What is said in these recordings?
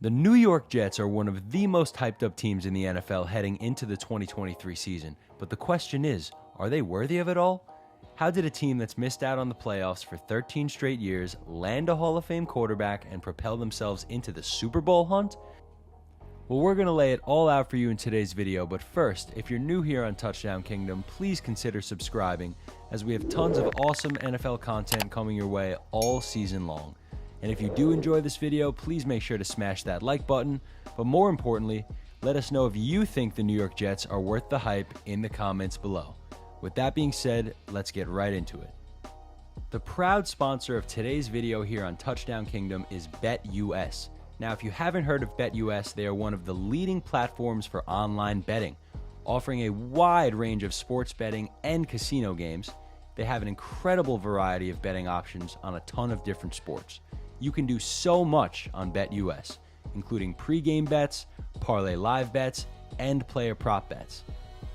The New York Jets are one of the most hyped up teams in the NFL heading into the 2023 season, but the question is, are they worthy of it all? How did a team that's missed out on the playoffs for 13 straight years land a Hall of Fame quarterback and propel themselves into the Super Bowl hunt? Well, we're going to lay it all out for you in today's video, but first, if you're new here on Touchdown Kingdom, please consider subscribing, as we have tons of awesome NFL content coming your way all season long. And if you do enjoy this video, please make sure to smash that like button, but more importantly, let us know if you think the New York Jets are worth the hype in the comments below. With that being said, let's get right into it. The proud sponsor of today's video here on Touchdown Kingdom is BetUS. Now, if you haven't heard of BetUS, they are one of the leading platforms for online betting, offering a wide range of sports betting and casino games. They have an incredible variety of betting options on a ton of different sports. You can do so much on BetUS, including pre-game bets, parlay live bets, and player prop bets.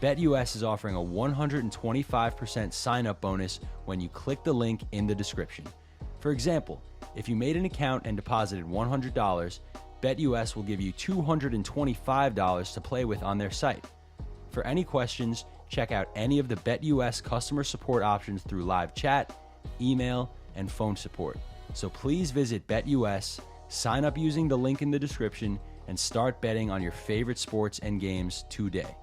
BetUS is offering a 125% sign-up bonus when you click the link in the description. For example, if you made an account and deposited $100, BetUS will give you $225 to play with on their site. For any questions, check out any of the BetUS customer support options through live chat, email, and phone support. So please visit BetUS, sign up using the link in the description, and start betting on your favorite sports and games today.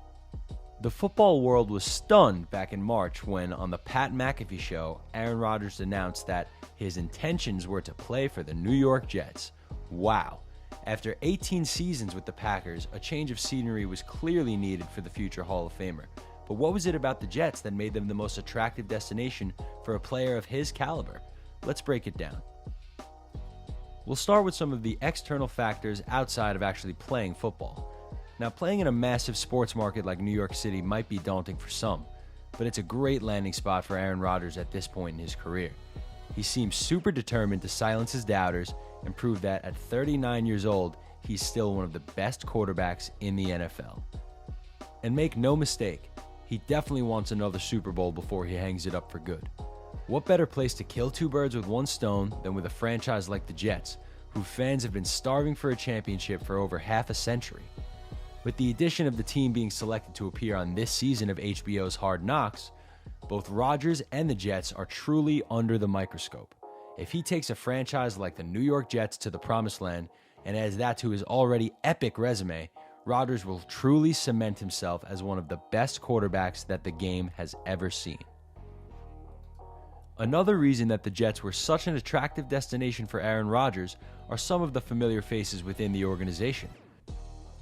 The football world was stunned back in March when, on the Pat McAfee show, Aaron Rodgers announced that his intentions were to play for the New York Jets. Wow. After 18 seasons with the Packers, a change of scenery was clearly needed for the future Hall of Famer. But what was it about the Jets that made them the most attractive destination for a player of his caliber? Let's break it down. We'll start with some of the external factors outside of actually playing football. Now, playing in a massive sports market like New York City might be daunting for some, but it's a great landing spot for Aaron Rodgers at this point in his career. He seems super determined to silence his doubters and prove that at 39 years old, he's still one of the best quarterbacks in the NFL. And make no mistake, he definitely wants another Super Bowl before he hangs it up for good. What better place to kill two birds with one stone than with a franchise like the Jets, who fans have been starving for a championship for over half a century? With the addition of the team being selected to appear on this season of HBO's Hard Knocks, both Rodgers and the Jets are truly under the microscope. If he takes a franchise like the New York Jets to the promised land and adds that to his already epic resume, Rodgers will truly cement himself as one of the best quarterbacks that the game has ever seen. Another reason that the Jets were such an attractive destination for Aaron Rodgers are some of the familiar faces within the organization.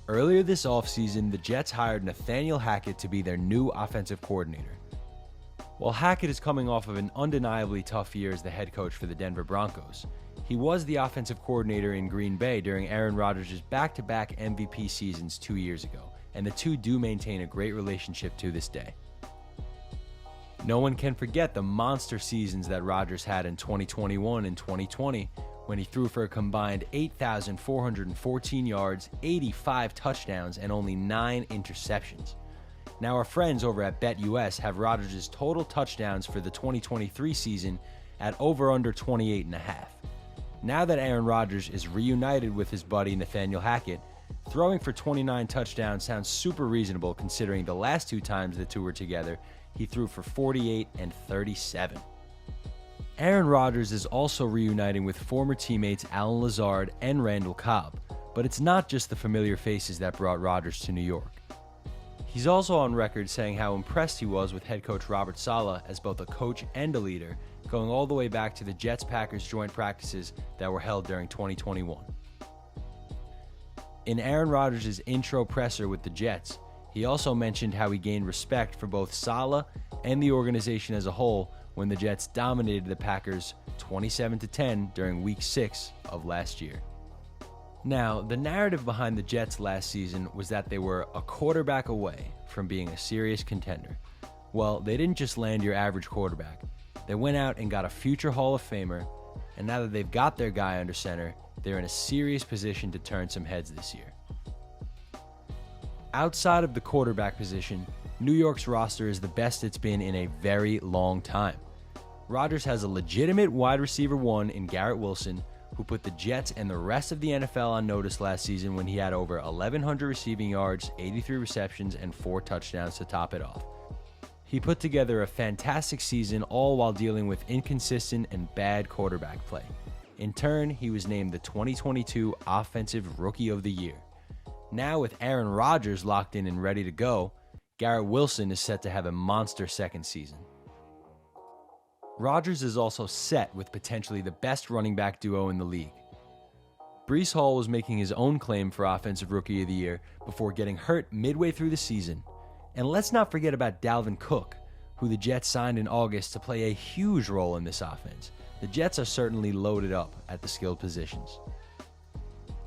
Earlier this offseason, the Jets hired Nathaniel Hackett to be their new offensive coordinator. While Hackett is coming off of an undeniably tough year as the head coach for the Denver Broncos, he was the offensive coordinator in Green Bay during Aaron Rodgers' back-to-back MVP seasons 2 years ago, and the two do maintain a great relationship to this day. No one can forget the monster seasons that Rodgers had in 2021 and 2020, when he threw for a combined 8,414 yards, 85 touchdowns, and only 9 interceptions. Now, our friends over at BetUS have Rodgers' total touchdowns for the 2023 season at over under 28.5. Now that Aaron Rodgers is reunited with his buddy Nathaniel Hackett, throwing for 29 touchdowns sounds super reasonable considering the last 2 times the two were together, he threw for 48 and 37. Aaron Rodgers is also reuniting with former teammates Allen Lazard and Randall Cobb, but it's not just the familiar faces that brought Rodgers to New York. He's also on record saying how impressed he was with head coach Robert Saleh as both a coach and a leader, going all the way back to the Jets-Packers joint practices that were held during 2021. In Aaron Rodgers' intro presser with the Jets, he also mentioned how he gained respect for both Saleh and the organization as a whole when the Jets dominated the Packers 27-10 during Week 6 of last year. Now, the narrative behind the Jets last season was that they were a quarterback away from being a serious contender. Well, they didn't just land your average quarterback. They went out and got a future Hall of Famer, and now that they've got their guy under center, they're in a serious position to turn some heads this year. Outside of the quarterback position, New York's roster is the best it's been in a very long time. Rodgers has a legitimate wide receiver 1 in Garrett Wilson, who put the Jets and the rest of the NFL on notice last season when he had over 1,100 receiving yards, 83 receptions, and 4 touchdowns to top it off. He put together a fantastic season, all while dealing with inconsistent and bad quarterback play. In turn, he was named the 2022 Offensive Rookie of the Year. Now with Aaron Rodgers locked in and ready to go, Garrett Wilson is set to have a monster second season. Rodgers is also set with potentially the best running back duo in the league. Breece Hall was making his own claim for Offensive Rookie of the Year before getting hurt midway through the season. And let's not forget about Dalvin Cook, who the Jets signed in August to play a huge role in this offense. The Jets are certainly loaded up at the skilled positions.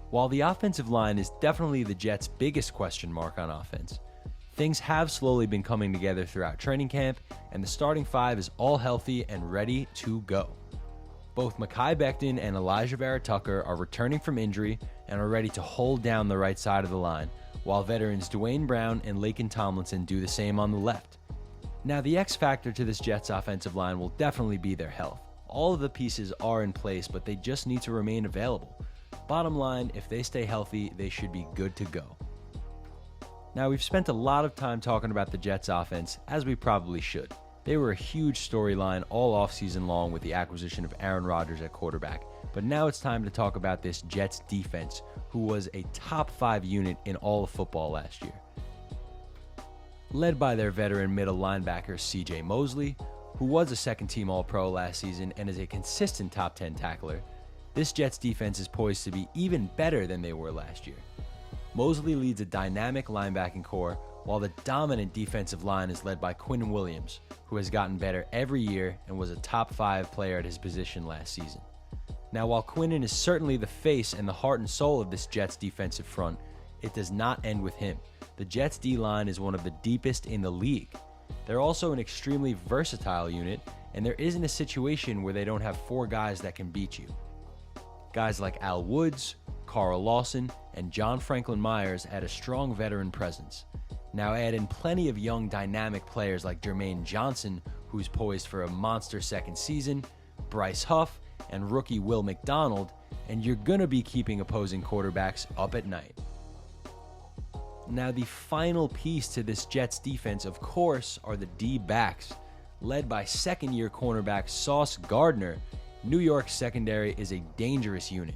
While the offensive line is definitely the Jets' biggest question mark on offense, things have slowly been coming together throughout training camp, and the starting five is all healthy and ready to go. Both Mekhi Becton and Elijah Vera-Tucker are returning from injury and are ready to hold down the right side of the line, while veterans Dwayne Brown and Laken Tomlinson do the same on the left. Now, the X factor to this Jets offensive line will definitely be their health. All of the pieces are in place, but they just need to remain available. Bottom line, if they stay healthy, they should be good to go. Now, we've spent a lot of time talking about the Jets offense, as we probably should. They were a huge storyline all offseason long with the acquisition of Aaron Rodgers at quarterback. But now it's time to talk about this Jets defense, who was a top 5 unit in all of football last year. Led by their veteran middle linebacker CJ Mosley, who was a second-team All-Pro last season and is a consistent top 10 tackler, this Jets defense is poised to be even better than they were last year. Mosley leads a dynamic linebacking core, while the dominant defensive line is led by Quinn Williams, who has gotten better every year and was a top 5 player at his position last season. Now, while Quinnen is certainly the face and the heart and soul of this Jets defensive front, it does not end with him. The Jets D-line is one of the deepest in the league. They're also an extremely versatile unit, and there isn't a situation where they don't have 4 guys that can beat you. Guys like Al Woods, Carl Lawson, and John Franklin Myers add a strong veteran presence. Now add in plenty of young dynamic players like Jermaine Johnson, who's poised for a monster second season, Bryce Huff, and rookie Will McDonald, and you're gonna be keeping opposing quarterbacks up at night. Now, the final piece to this Jets defense, of course, are the D-backs. Led by second-year cornerback Sauce Gardner, New York's secondary is a dangerous unit.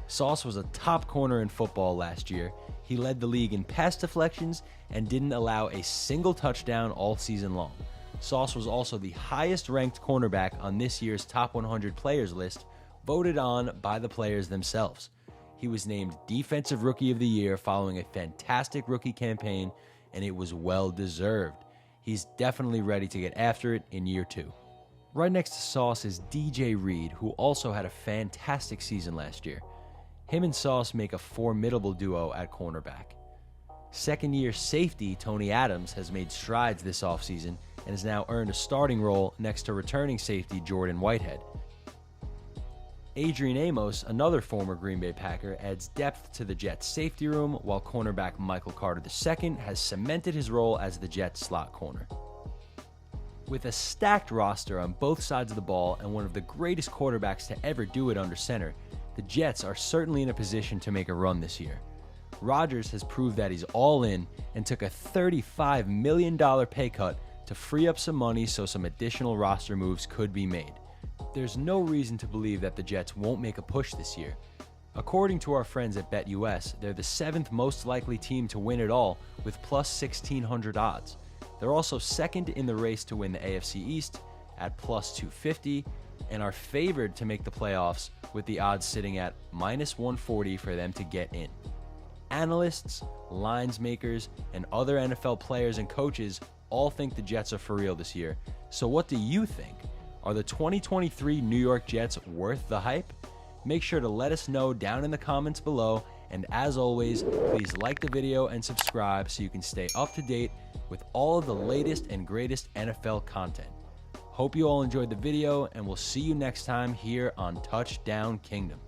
Sauce was a top corner in football last year. He led the league in pass deflections and didn't allow a single touchdown all season long. Sauce was also the highest-ranked cornerback on this year's Top 100 Players list, voted on by the players themselves. He was named Defensive Rookie of the Year following a fantastic rookie campaign, and it was well-deserved. He's definitely ready to get after it in year 2. Right next to Sauce is DJ Reed, who also had a fantastic season last year. Him and Sauce make a formidable duo at cornerback. Second-year safety Tony Adams has made strides this offseason and has now earned a starting role next to returning safety Jordan Whitehead. Adrian Amos, another former Green Bay Packer, adds depth to the Jets' safety room, while cornerback Michael Carter II has cemented his role as the Jets' slot corner. With a stacked roster on both sides of the ball and one of the greatest quarterbacks to ever do it under center, the Jets are certainly in a position to make a run this year. Rodgers has proved that he's all in and took a $35 million pay cut to free up some money so some additional roster moves could be made. There's no reason to believe that the Jets won't make a push this year. According to our friends at BetUS, they're the 7th most likely team to win it all with plus 1,600 odds. They're also second in the race to win the AFC East at plus 250 and are favored to make the playoffs with the odds sitting at minus 140 for them to get in. Analysts, lines makers, and other NFL players and coaches all think the Jets are for real this year. So what do you think? Are the 2023 New York Jets worth the hype? Make sure to let us know down in the comments below, and as always, please like the video and subscribe so you can stay up to date with all of the latest and greatest NFL content. Hope you all enjoyed the video, and we'll see you next time here on Touchdown Kingdom.